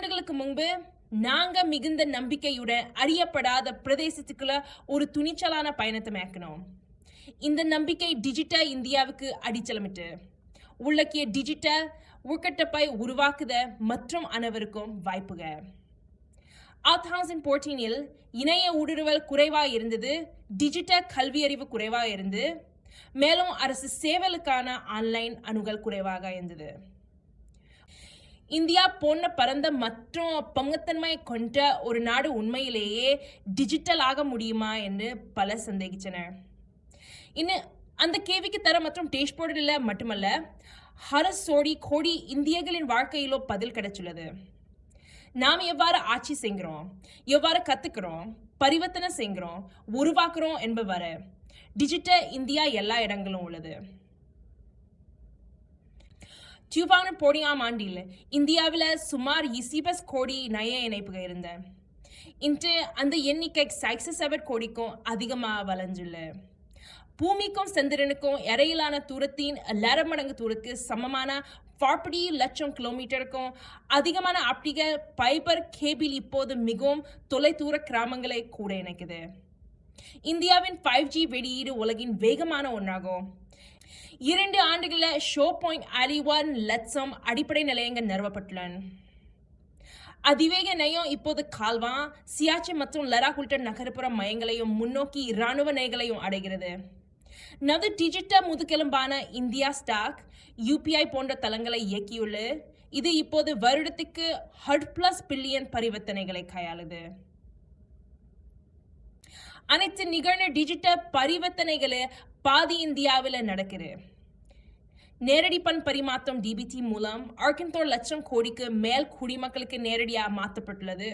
ஆண்டுகளுக்கு முன்பு நாங்க மிகுந்த நம்பிக்கையுடன் அறியப்படாத பிரதேசத்துக்குள்ள ஒரு துணிச்சலான பயணத்தை மேற்கணும். இந்த நம்பிக்கை டிஜிட்டல் இந்தியாவுக்கு அடித்தளமிட்டு உள்ளக்கிய டிஜிட்டல் உள்கட்டப்பை உருவாக்குத மற்றும் அனைவருக்கும் வாய்ப்புக. 2014 இணைய ஊடுருவல் குறைவாக இருந்தது, டிஜிட்டல் கல்வியறிவு குறைவாக இருந்து, மேலும் அரசு சேவலுக்கான ஆன்லைன் அணுகல் குறைவாக இருந்தது. இந்தியா போன்ற பரந்த மற்றும் பங்குத்தன்மை கொண்ட ஒரு நாடு உண்மையிலேயே டிஜிட்டல் ஆக முடியுமா என்று பலர் சந்தேகிச்சனர். இன்னும் அந்த கேள்விக்கு தர மற்றும் டேஷ்போர்டில் மட்டுமல்ல, அரசோடி கோடி இந்தியர்களின் வாழ்க்கையிலோ பதில் கிடைச்சுள்ளது. நாம் எவ்வாறு ஆட்சி செய்கிறோம், எவ்வாறு கற்றுக்கிறோம், பரிவர்த்தனை செய்கிறோம், உருவாக்குறோம் என்பவரை டிஜிட்டல் இந்தியா எல்லா இடங்களும் உள்ளது. 2014 இந்தியாவில் சுமார் 20 கோடி நய இணைப்புகள் இருந்த. இன்று அந்த எண்ணிக்கை 67 கோடிக்கும் அதிகமாக வளர்ந்துள்ள. பூமிக்கும் சந்திரனுக்கும் இடையிலான தூரத்தின் 11 மடங்கு தூரத்துக்கு சமமான 40 லட்சம் கிலோமீட்டருக்கும் அதிகமான ஆப்டிகல் ஃபைபர் கேபிள் இப்போது மிகவும் தொலைதூர கிராமங்களை கூட இணைக்குது. இந்தியாவின் 5G வெளியீடு உலகின் வேகமான ஒன்றாகும். 2 ஆண்டுகளில் 1 லட்சம் அடிப்படை நிலையங்கள் நிறுவப்பட்டுள்ளன. அதிவேக நயம் இப்போது கால்வான், சியாச்சின் மற்றும் லடாக் உள்ளிட்ட நகர்ப்புற மையங்களையும் முன்னோக்கி இராணுவ நெய்களையும் அடைகிறது. நமது டிஜிட்டல் முதுகெலும்பான இந்தியா ஸ்டாக் UPI போன்ற தளங்களை இயக்கியுள்ள இது இப்போது வருடத்துக்கு 100+ பில்லியன் பரிவர்த்தனைகளை கையாளுது. அனைத்து நிகழ்ந்த டிஜிட்டல் பரிவர்த்தனைகளை பாதி இந்தியாவில் நடக்குது. நேரடி பண் பரிமாற்றம் DBT மூலம் 64 லட்சம் கோடிக்கு மேல் குடிமக்களுக்கு நேரடியாக மாற்றப்பட்டுள்ளது.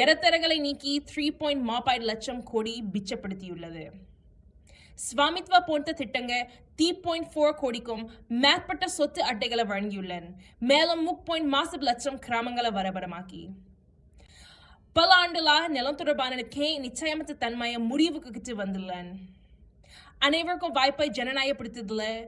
எரத்தரகளை நீக்கி 3.45 லட்சம் கோடி பிச்சப்படுத்தியுள்ளது. ஸ்வாமித்வா போன்ற திட்டங்கள் 3.4 கோடிக்கும் மேற்பட்ட சொத்து அட்டைகளை வழங்கியுள்ளன. மேலும் 3.4 லட்சம் கிராமங்களை வரபரமாக்கி பல ஆண்டுகளாக நிலம் தொடர்பான நிச்சயமற்ற தன்மையை முடிவுக்கு வந்துள்ளன. அனைவருக்கும் வாய்ப்பை ஜனநாயகப்படுத்துதல்,